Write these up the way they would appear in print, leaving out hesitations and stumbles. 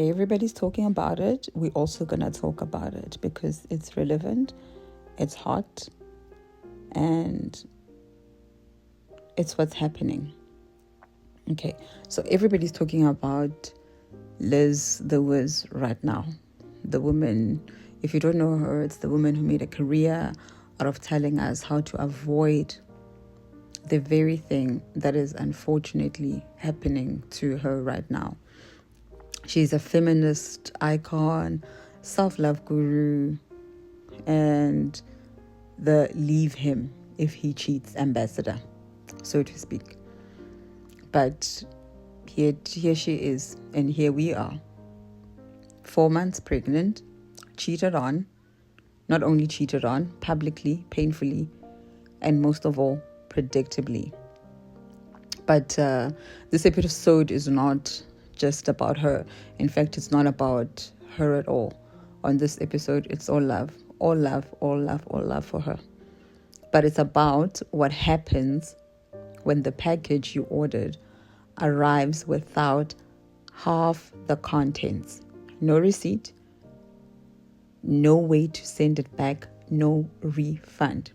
everybody's talking about it. We're also going to talk about it because it's relevant, it's hot, and it's what's happening. Okay, so everybody's talking about Liz the Wiz right now. The woman, if you don't know her, it's the woman who made a career out of telling us how to avoid the very thing that is unfortunately happening to her right now. She's a feminist icon, self-love guru, and the leave him if he cheats ambassador, so to speak. But here she is, and here we are. 4 months pregnant, cheated on, not only cheated on, publicly, painfully, and most of all, predictably. But this episode is not just about her. In fact, it's not about her at all. On this episode, it's all love, all love, all love, all love for her. But it's about what happens when the package you ordered arrives without half the contents. No receipt, no way to send it back, no refund.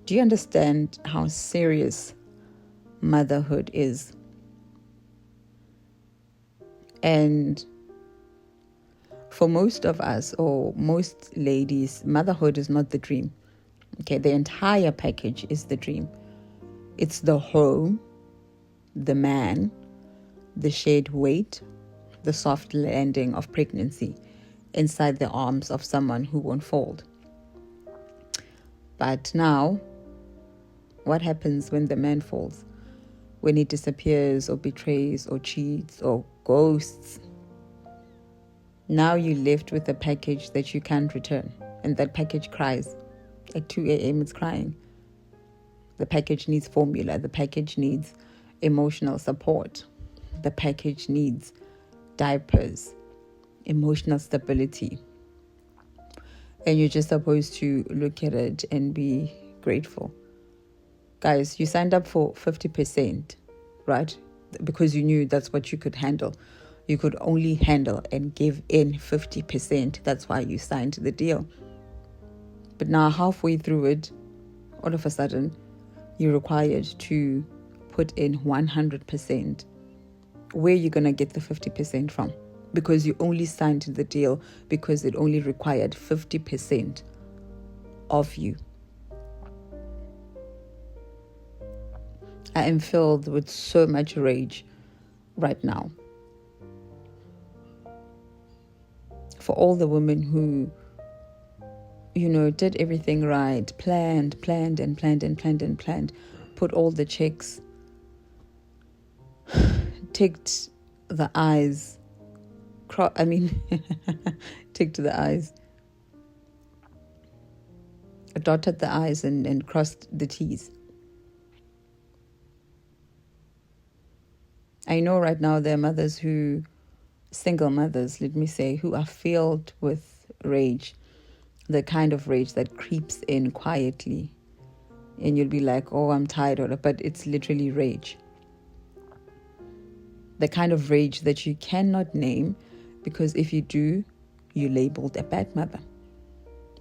Do you understand how serious motherhood is? And for most of us, or most ladies, motherhood is not the dream. Okay, the entire package is the dream. It's the home, the man, the shared weight, the soft landing of pregnancy inside the arms of someone who won't fold. But now, what happens when the man falls? When he disappears or betrays or cheats or ghosts? Now you're left with a package that you can't return. And that package cries. At 2 a.m. it's crying. The package needs formula. The package needs emotional support. The package needs diapers, emotional stability. And you're just supposed to look at it and be grateful. Guys, you signed up for 50%, right? Because you knew that's what you could handle. You could only handle and give in 50%. That's why you signed the deal. But now halfway through it, all of a sudden, you're required to put in 100%. Where are you going to get the 50% from? Because you only signed the deal because it only required 50% of you. I am filled with so much rage right now for all the women who, did everything right, planned, put all the checks, ticked the I's, ticked the I's, dotted the I's and crossed the T's. I know right now there are mothers single mothers, let me say, who are filled with rage, the kind of rage that creeps in quietly. And you'll be like, oh, I'm tired, but it's literally rage. The kind of rage that you cannot name, because if you do, you're labeled a bad mother.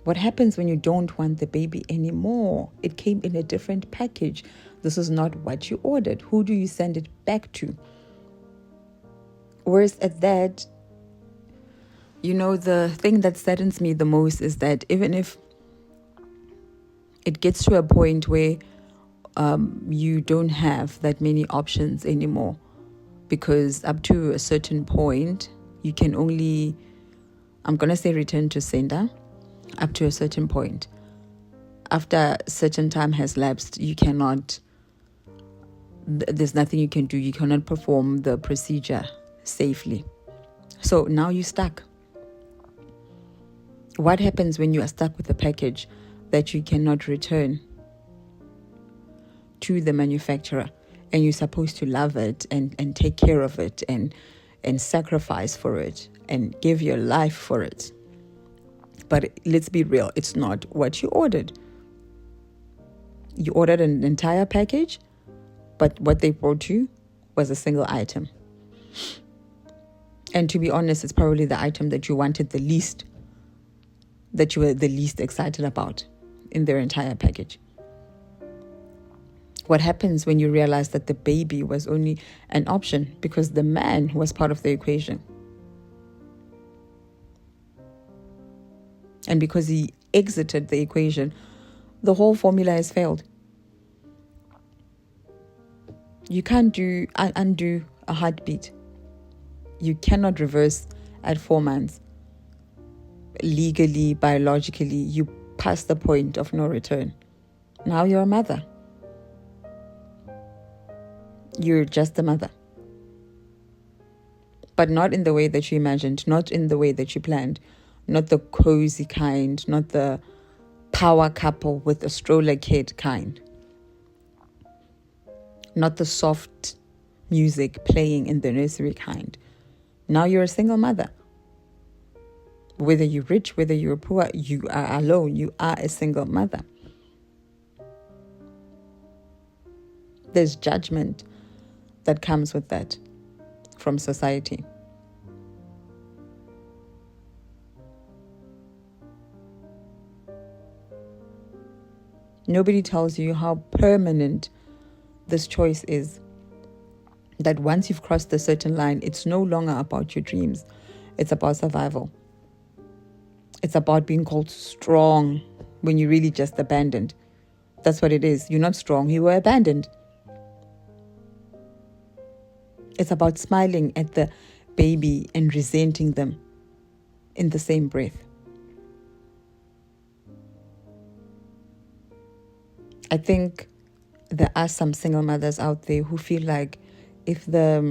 What happens when you don't want the baby anymore? It came in a different package. This is not what you ordered. Who do you send it back to? Whereas at that, the thing that saddens me the most is that even if it gets to a point where you don't have that many options anymore, because up to a certain point, you can only, I'm going to say return to sender, up to a certain point. After a certain time has lapsed, you cannot, there's nothing you can do. You cannot perform the procedure safely. So now you're stuck. What happens when you are stuck with a package that you cannot return to the manufacturer, and you're supposed to love it and take care of it and sacrifice for it and give your life for it? But let's be real, it's not what you ordered. You ordered an entire package, but what they brought you was a single item. And to be honest, it's probably the item that you wanted the least, that you were the least excited about in their entire package. What happens when you realize that the baby was only an option because the man was part of the equation? And because he exited the equation, the whole formula has failed. You can't undo a heartbeat. You cannot reverse at 4 months. Legally, biologically, you pass the point of no return. Now you're a mother. You're just a mother. But not in the way that you imagined, not in the way that you planned, not the cozy kind, not the power couple with a stroller kid kind, not the soft music playing in the nursery kind. Now you're a single mother. Whether you're rich, whether you're poor, you are alone. You are a single mother. There's judgment that comes with that from society. Nobody tells you how permanent this choice is. That once you've crossed a certain line, it's no longer about your dreams. It's about survival. It's about being called strong when you're really just abandoned. That's what it is. You're not strong. You were abandoned. It's about smiling at the baby and resenting them in the same breath. I think there are some single mothers out there who feel like if their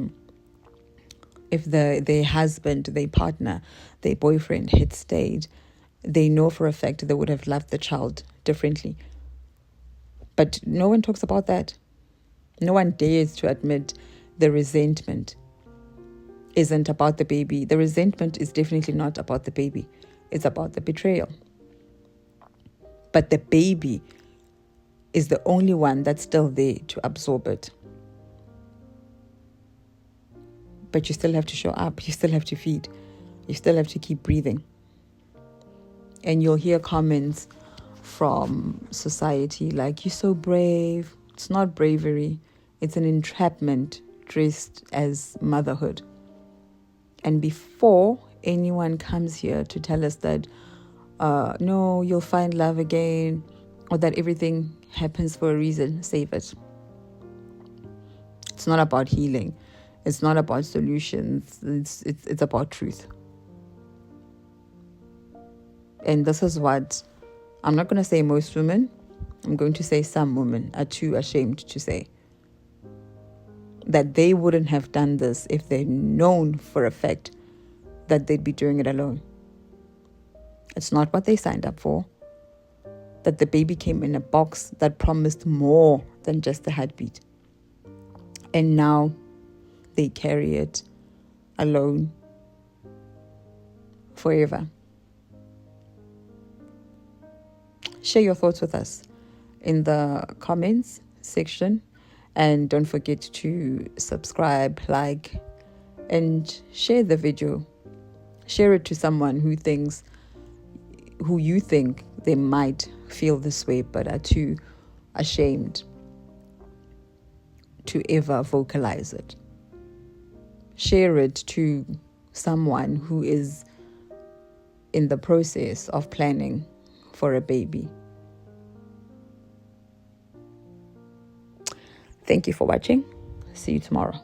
husband, their partner, their boyfriend had stayed, they know for a fact they would have loved the child differently. But no one talks about that. No one dares to admit the resentment isn't about the baby. The resentment is definitely not about the baby. It's about the betrayal. But the baby is the only one that's still there to absorb it. But you still have to show up. You still have to feed. You still have to keep breathing. And you'll hear comments from society like, you're so brave. It's not bravery. It's an entrapment dressed as motherhood. And before anyone comes here to tell us that, no, you'll find love again, or that everything happens for a reason, save it. It's not about healing. It's not about solutions. It's about truth. And this is what I'm not going to say most women. I'm going to say some women are too ashamed to say. That they wouldn't have done this if they'd known for a fact that they'd be doing it alone. It's not what they signed up for. That the baby came in a box that promised more than just a heartbeat. And now they carry it alone forever. Share your thoughts with us in the comments section. And don't forget to subscribe, like, and share the video. Share it to someone who you think they might feel this way but are too ashamed to ever vocalize it. Share it to someone who is in the process of planning for a baby. Thank you for watching. See you tomorrow.